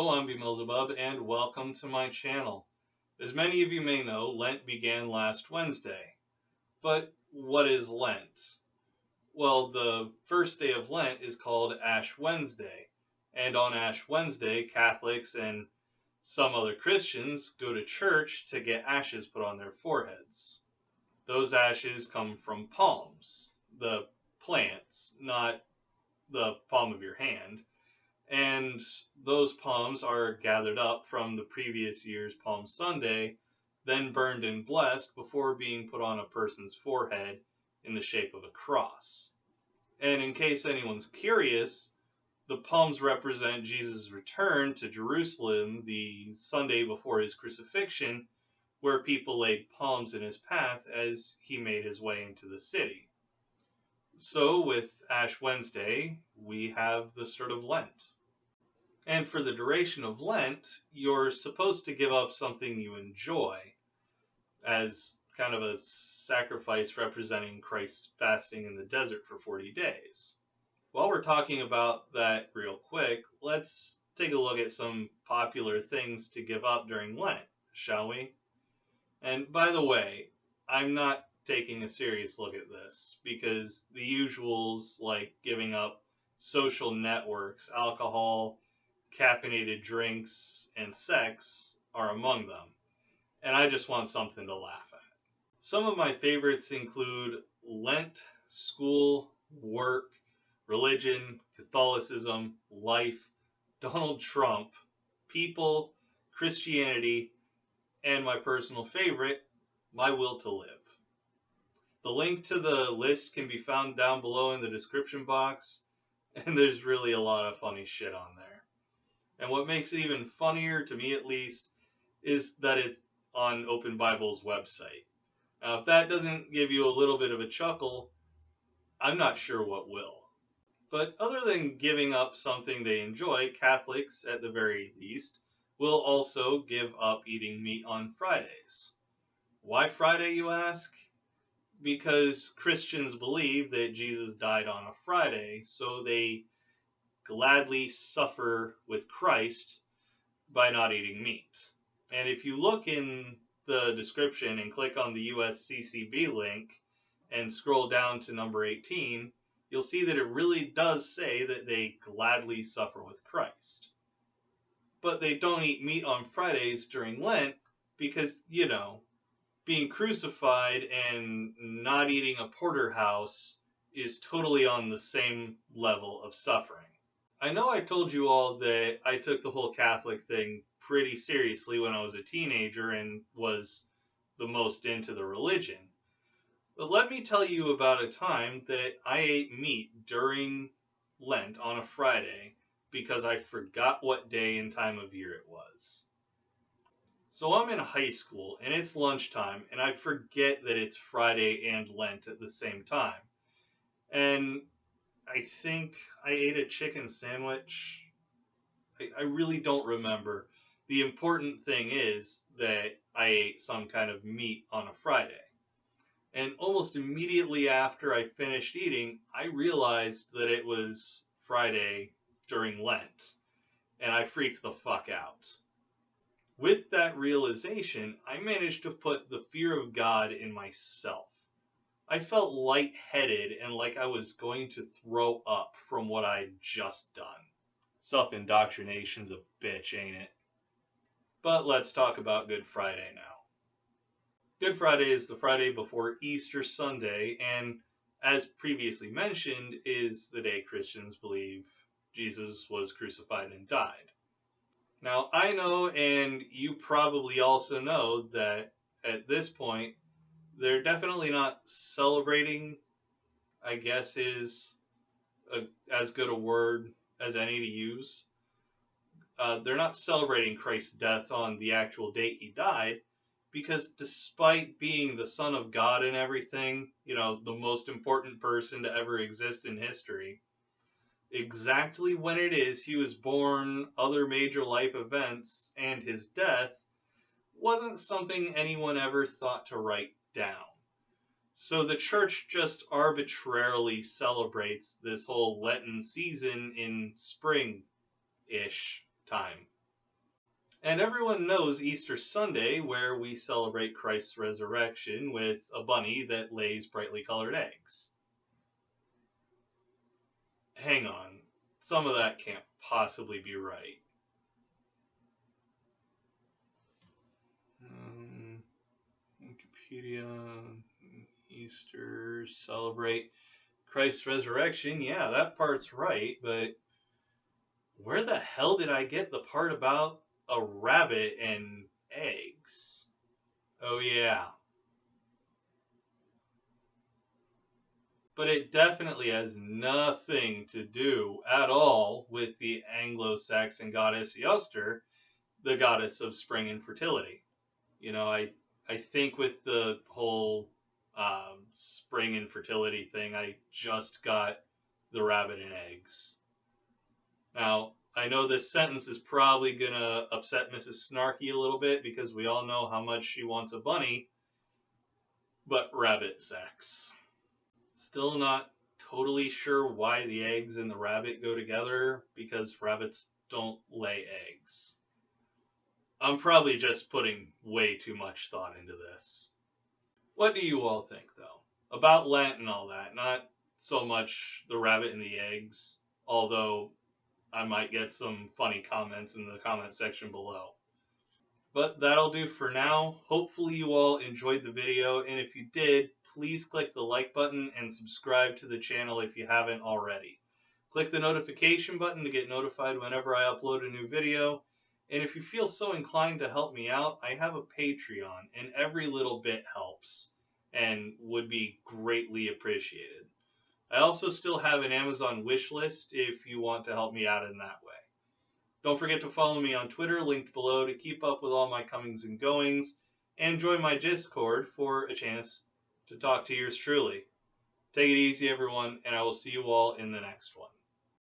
Hello, I'm BMillzebub, and welcome to my channel. As many of you may know, Lent began last Wednesday. But what is Lent? Well, the first day of Lent is called Ash Wednesday, and on Ash Wednesday, Catholics and some other Christians go to church to get ashes put on their foreheads. Those ashes come from palms, the plants, not the palm of your hand. And those palms are gathered up from the previous year's Palm Sunday, then burned and blessed before being put on a person's forehead in the shape of a cross. And in case anyone's curious, the palms represent Jesus' return to Jerusalem the Sunday before his crucifixion, where people laid palms in his path as he made his way into the city. So with Ash Wednesday, we have the start of Lent. And for the duration of Lent, you're supposed to give up something you enjoy as kind of a sacrifice representing Christ's fasting in the desert for 40 days. While we're talking about that real quick, let's take a look at some popular things to give up during Lent, shall we? And by the way, I'm not taking a serious look at this because the usuals like giving up social networks, alcohol, caffeinated drinks, and sex are among them, and I just want something to laugh at. Some of my favorites include Lent, school, work, religion, Catholicism, life, Donald Trump, people, Christianity, and my personal favorite, my will to live. The link to the list can be found down below in the description box, and there's really a lot of funny shit on there. And what makes it even funnier, to me at least, is that it's on Open Bible's website. Now, if that doesn't give you a little bit of a chuckle, I'm not sure what will. But other than giving up something they enjoy, Catholics, at the very least, will also give up eating meat on Fridays. Why Friday, you ask? Because Christians believe that Jesus died on a Friday, so they gladly suffer with Christ by not eating meat. And if you look in the description and click on the USCCB link and scroll down to number 18, you'll see that it really does say that they gladly suffer with Christ. But they don't eat meat on Fridays during Lent because, being crucified and not eating a porterhouse is totally on the same level of suffering. I know I told you all that I took the whole Catholic thing pretty seriously when I was a teenager and was the most into the religion. But let me tell you about a time that I ate meat during Lent on a Friday because I forgot what day and time of year it was. So I'm in high school and it's lunchtime and I forget that it's Friday and Lent at the same time. And I think I ate a chicken sandwich. I really don't remember. The important thing is that I ate some kind of meat on a Friday. And almost immediately after I finished eating, I realized that it was Friday during Lent. And I freaked the fuck out. With that realization, I managed to put the fear of God in myself. I felt lightheaded and like I was going to throw up from what I'd just done. Self-indoctrination's a bitch, ain't it? But let's talk about Good Friday now. Good Friday is the Friday before Easter Sunday, and as previously mentioned, is the day Christians believe Jesus was crucified and died. Now, I know, and you probably also know, that at this point, they're definitely not celebrating, I guess is as good a word as any to use. They're not celebrating Christ's death on the actual date he died, because despite being the Son of God and everything, the most important person to ever exist in history, exactly when it is he was born, other major life events, and his death wasn't something anyone ever thought to write down. So the church just arbitrarily celebrates this whole Lenten season in spring-ish time. And everyone knows Easter Sunday, where we celebrate Christ's resurrection with a bunny that lays brightly colored eggs. Hang on, some of that can't possibly be right. Wikipedia, Easter, celebrate Christ's resurrection. Yeah, that part's right, but where the hell did I get the part about a rabbit and eggs? Oh, yeah. But it definitely has nothing to do at all with the Anglo-Saxon goddess Easter, the goddess of spring and fertility. You know, I think with the whole spring and fertility thing, I just got the rabbit and eggs. Now, I know this sentence is probably going to upset Mrs. Snarky a little bit because we all know how much she wants a bunny, but rabbit sex. Still not totally sure why the eggs and the rabbit go together because rabbits don't lay eggs. I'm probably just putting way too much thought into this. What do you all think, though? About Lent and all that, not so much the rabbit and the eggs, although I might get some funny comments in the comment section below. But that'll do for now. Hopefully you all enjoyed the video, and if you did, please click the like button and subscribe to the channel if you haven't already. Click the notification button to get notified whenever I upload a new video, and if you feel so inclined to help me out, I have a Patreon, and every little bit helps and would be greatly appreciated. I also still have an Amazon wish list if you want to help me out in that way. Don't forget to follow me on Twitter, linked below, to keep up with all my comings and goings, and join my Discord for a chance to talk to yours truly. Take it easy, everyone, and I will see you all in the next one.